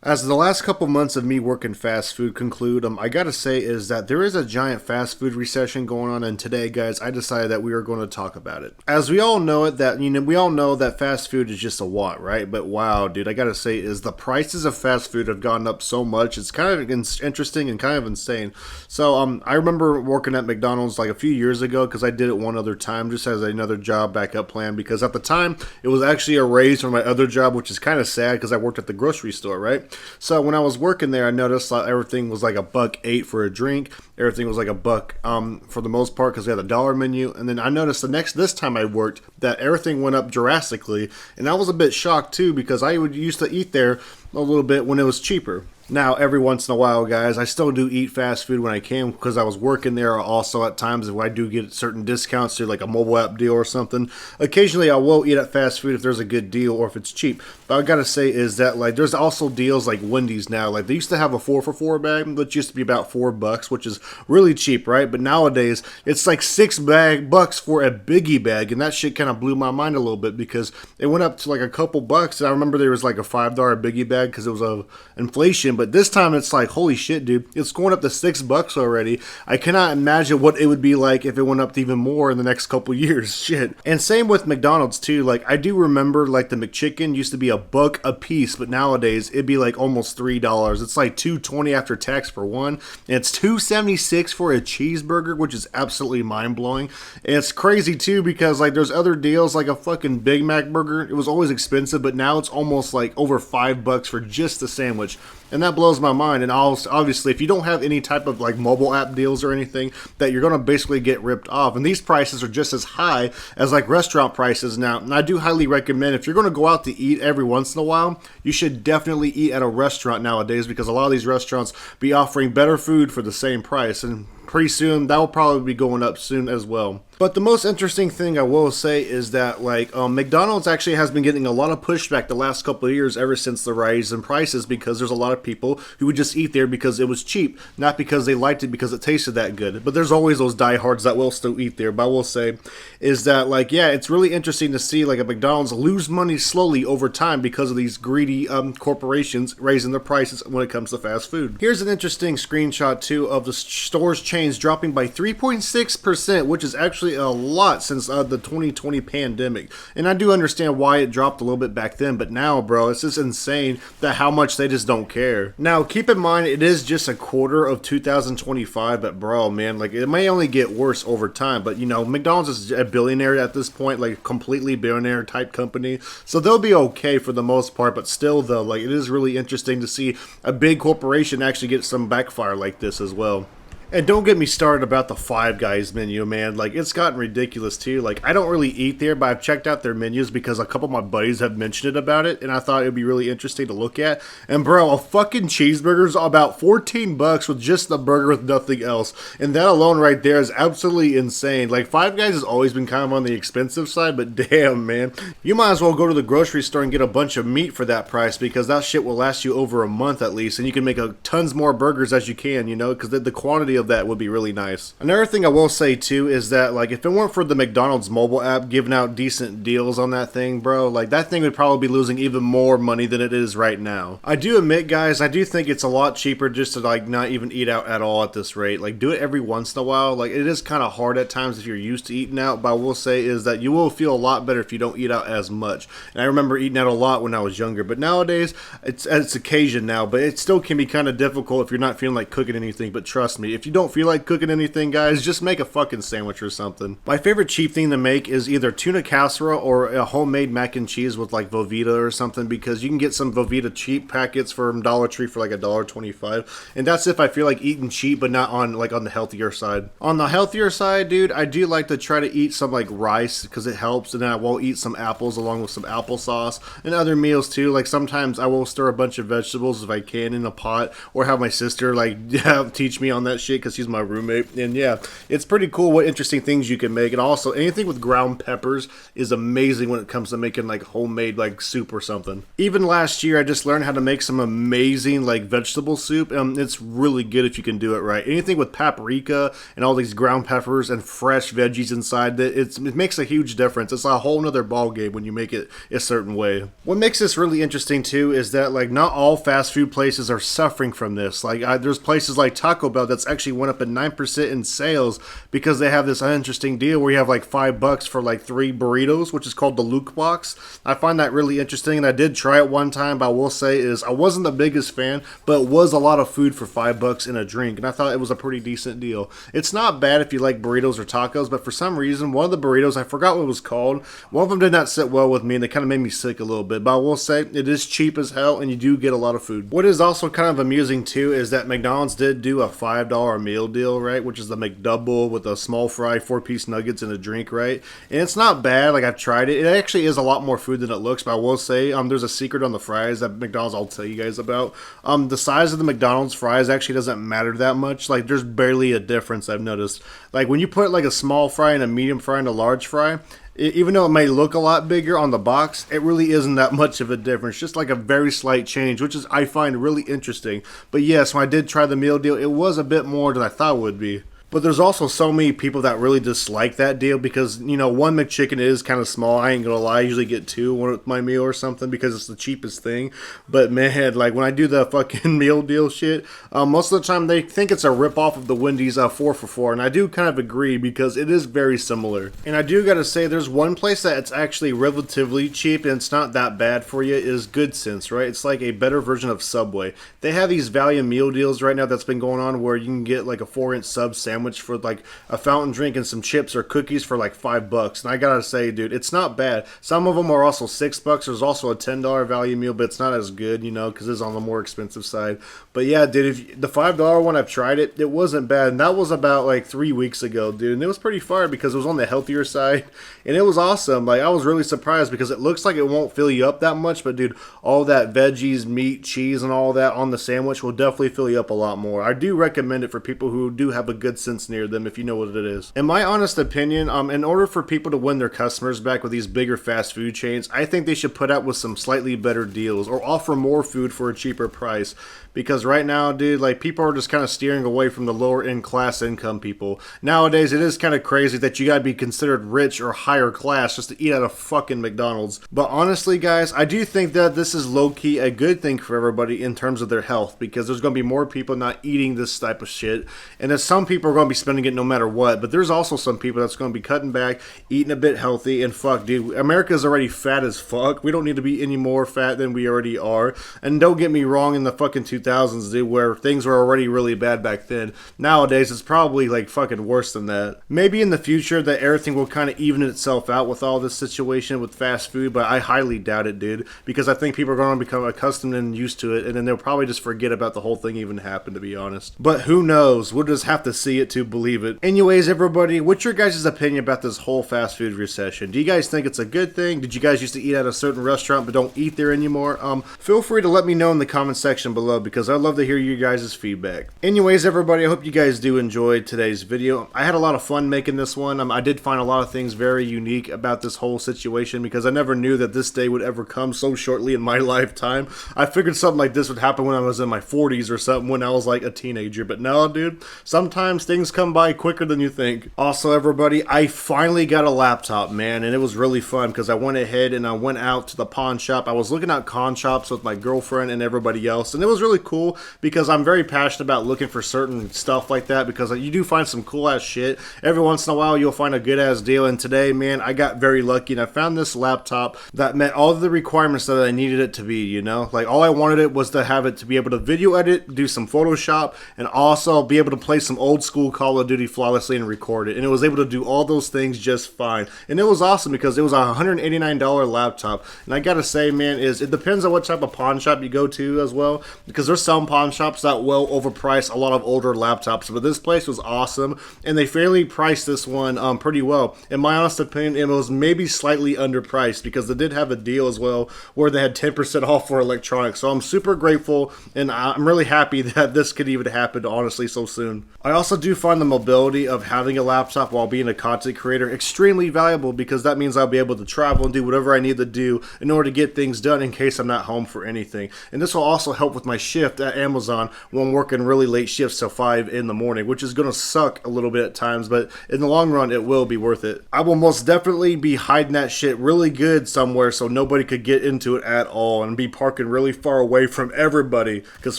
As the last couple months of me working fast food conclude, I gotta say is that there is a giant fast food recession going on, and today, guys, I decided that we are going to talk about it. As we all know it, that we all know that fast food is just a want, right? But wow, dude, I gotta say is the prices of fast food have gone up so much. It's kind of interesting and kind of insane. So, I remember working at McDonald's like a few years ago because I did it one other time, just as another job backup plan. Because at the time, it was actually a raise from my other job, which is kind of sad because I worked at the grocery store, right? So when I was working there, I noticed that everything was like $1.08 for a drink. Everything was like $1 for the most part because we had a dollar menu. And then I noticed this time I worked that everything went up drastically, and I was a bit shocked too because I would used to eat there a little bit when it was cheaper. Now, every once in a while, guys, I still do eat fast food when I can because I was working there. Also, at times, if I do get certain discounts through like a mobile app deal or something, occasionally I will eat at fast food if there's a good deal or if it's cheap. But I gotta say is that like there's also deals like Wendy's now. Like they used to have a 4 for $4 bag, which used to be about $4, which is really cheap, right? But nowadays it's like $6 for a biggie bag, and that shit kind of blew my mind a little bit because it went up to like a couple bucks. And I remember there was like a $5 biggie bag because it was a inflation. But this time it's like, holy shit, dude, it's going up to $6 already. I cannot imagine what it would be like if it went up to even more in the next couple years. Shit. And same with McDonald's too. Like I do remember like the McChicken used to be $1 a piece, but nowadays it'd be like almost $3. It's like $2.20 after tax for one, and it's $2.76 for a cheeseburger, which is absolutely mind blowing. And it's crazy too because like there's other deals like a fucking Big Mac burger. It was always expensive, but now it's almost like over $5 for just the sandwich. And that blows my mind. And also, obviously, if you don't have any type of like mobile app deals or anything, that you're going to basically get ripped off. And these prices are just as high as like restaurant prices now. And I do highly recommend if you're going to go out to eat every once in a while, you should definitely eat at a restaurant nowadays because a lot of these restaurants be offering better food for the same price. And pretty soon that will probably be going up soon as well. But the most interesting thing I will say is that like McDonald's actually has been getting a lot of pushback the last couple of years ever since the rise in prices because there's a lot of people who would just eat there because it was cheap, not because they liked it because it tasted that good. But there's always those diehards that will still eat there. But I will say is that like, yeah, it's really interesting to see like a McDonald's lose money slowly over time because of these greedy corporations raising their prices when it comes to fast food. Here's an interesting screenshot too of the store's chains dropping by 3.6%, which is actually a lot since the 2020 pandemic. And I do understand why it dropped a little bit back then, but now, bro, it's just insane that how much they just don't care. Now, keep in mind, it is just a quarter of 2025, but bro, man, like it may only get worse over time. But you know, McDonald's is a billionaire at this point, like completely billionaire type company, so they'll be okay for the most part. But still, though, like it is really interesting to see a big corporation actually get some backfire like this as well. And don't get me started about the Five Guys menu, man. Like, it's gotten ridiculous, too. Like, I don't really eat there, but I've checked out their menus because a couple of my buddies have mentioned it about it, and I thought it would be really interesting to look at. And, bro, a fucking cheeseburger's about $14 with just the burger with nothing else. And that alone right there is absolutely insane. Like, Five Guys has always been kind of on the expensive side, but damn, man. You might as well go to the grocery store and get a bunch of meat for that price because that shit will last you over a month at least, and you can make tons more burgers as you can, you know, because the quantity of that would be really nice. Another thing I will say too is that like if it weren't for the McDonald's mobile app giving out decent deals on that thing, bro, like that thing would probably be losing even more money than it is right now. I do admit, guys, I do think it's a lot cheaper just to like not even eat out at all at this rate. Like do it every once in a while. Like it is kind of hard at times if you're used to eating out, but I will say is that you will feel a lot better if you don't eat out as much. And I remember eating out a lot when I was younger, but nowadays it's occasion now, but it still can be kind of difficult if you're not feeling like cooking anything. But trust me, if you don't feel like cooking anything, guys, just make a fucking sandwich or something. My favorite cheap thing to make is either tuna casserole or a homemade mac and cheese with like Velveeta or something, because you can get some Velveeta cheap packets from Dollar Tree for like $1.25, and that's if I feel like eating cheap but not on the healthier side. On the healthier side, dude, I do like to try to eat some like rice because it helps, and then I will eat some apples along with some applesauce and other meals too. Like sometimes I will stir a bunch of vegetables if I can in a pot, or have my sister like teach me on that shit shit because she's my roommate. And yeah, it's pretty cool what interesting things you can make. And also, anything with ground peppers is amazing when it comes to making like homemade like soup or something. Even last year, I just learned how to make some amazing like vegetable soup. It's really good if you can do it right. Anything with paprika and all these ground peppers and fresh veggies inside it makes a huge difference. It's a whole nother ball game when you make it a certain way. What makes this really interesting too is that like not all fast food places are suffering from this. Like there's places like Taco Bell that's actually went up at 9% in sales because they have this uninteresting deal where you have like $5 for like 3 burritos, which is called the Luke Box. I find that really interesting, and I did try it one time, but I will say is I wasn't the biggest fan, but it was a lot of food for $5 and a drink, and I thought it was a pretty decent deal. It's not bad if you like burritos or tacos, but for some reason, one of the burritos, I forgot what it was called, one of them did not sit well with me, and they kind of made me sick a little bit, but I will say it is cheap as hell, and you do get a lot of food. What is also kind of amusing too is that McDonald's did do a $5 meal deal, right, which is the McDouble with a small fry, 4-piece nuggets, and a drink, right, and it's not bad. Like I've tried it. It actually is a lot more food than it looks, but I will say there's a secret on the fries that McDonald's I'll tell you guys about. The size of the McDonald's fries actually doesn't matter that much. Like there's barely a difference I've noticed. Like when you put like a small fry and a medium fry and a large fry, even though it may look a lot bigger on the box, it really isn't that much of a difference. Just like a very slight change, which is I find really interesting. But yes, when I did try the meal deal, it was a bit more than I thought it would be. But there's also so many people that really dislike that deal because, you know, one McChicken is kind of small. I ain't gonna lie, I usually get 2 with my meal or something because it's the cheapest thing. But man, like when I do the fucking meal deal shit, most of the time they think it's a ripoff of the Wendy's 4 for $4. And I do kind of agree because it is very similar. And I do gotta say, there's one place that it's actually relatively cheap and it's not that bad for you is Goodsense, right? It's like a better version of Subway. They have these value meal deals right now that's been going on where you can get like a 4-inch sub sandwich for like a fountain drink and some chips or cookies for like $5. And I gotta say, dude, it's not bad. Some of them are also $6. There's also a $10 value meal, but it's not as good, you know, because it's on the more expensive side. But yeah, dude, if the $5 one, I've tried it. It wasn't bad, and that was about like 3 weeks ago, dude. And it was pretty fire because it was on the healthier side, and it was awesome. Like I was really surprised because it looks like it won't fill you up that much, but dude, all that veggies, meat, cheese, and all that on the sandwich will definitely fill you up a lot more. I do recommend it for people who do have a good sense near them, if you know what it is. In my honest opinion, in order for people to win their customers back with these bigger fast food chains, I think they should put out with some slightly better deals or offer more food for a cheaper price. Because right now, dude, like people are just kind of steering away from the lower end class income people. Nowadays, it is kind of crazy that you gotta be considered rich or higher class just to eat at a fucking McDonald's. But honestly, guys, I do think that this is low-key a good thing for everybody in terms of their health, because there's gonna be more people not eating this type of shit, and then some people are gonna be spending it no matter what. But there's also some people that's gonna be cutting back, eating a bit healthy, and fuck, dude, America's already fat as fuck. We don't need to be any more fat than we already are. And don't get me wrong, in the fucking 2000s, dude, where things were already really bad back then, nowadays it's probably like fucking worse than that. Maybe in the future that everything will kind of even itself out with all this situation with fast food, but I highly doubt it, dude, because I think people are going to become accustomed and used to it, and then they'll probably just forget about the whole thing even happened, to be honest. But who knows? We'll just have to see it to believe it. Anyways, everybody, what's your guys' opinion about this whole fast food recession? Do you guys think it's a good thing? Did you guys used to eat at a certain restaurant but don't eat there anymore? Feel free to let me know in the comment section below, because I'd love to hear you guys' feedback. Anyways, everybody, I hope you guys do enjoy today's video. I had a lot of fun making this one. I did find a lot of things very unique about this whole situation, because I never knew that this day would ever come so shortly in my lifetime. I figured something like this would happen when I was in my 40s or something, when I was like a teenager, but no, dude, sometimes things come by quicker than you think. Also, everybody, I finally got a laptop, man, and it was really fun because I went ahead and I went out to the pawn shop. I was looking at pawn shops with my girlfriend and everybody else, and it was really cool because I'm very passionate about looking for certain stuff like that, because you do find some cool ass shit. Every once in a while you'll find a good ass deal, and today, man, I got very lucky and I found this laptop that met all of the requirements that I needed it to be, you know? Like all I wanted it was to have it to be able to video edit, do some Photoshop, and also be able to play some old school full Call of Duty flawlessly and record it. And it was able to do all those things just fine. And it was awesome because it was a $189 laptop. And I gotta say, man, it depends on what type of pawn shop you go to as well. Because there's some pawn shops that will overprice a lot of older laptops. But this place was awesome. And they fairly priced this one pretty well. In my honest opinion, it was maybe slightly underpriced because they did have a deal as well where they had 10% off for electronics. So I'm super grateful and I'm really happy that this could even happen, honestly, so soon. I also do find the mobility of having a laptop while being a content creator extremely valuable because that means I'll be able to travel and do whatever I need to do in order to get things done in case I'm not home for anything. And this will also help with my shift at Amazon when I'm working really late shifts till 5 in the morning, which is going to suck a little bit at times, but in the long run, it will be worth it. I will most definitely be hiding that shit really good somewhere so nobody could get into it at all and be parking really far away from everybody because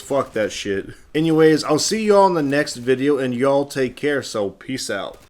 fuck that shit. Anyways, I'll see y'all in the next video and y'all take care, so peace out.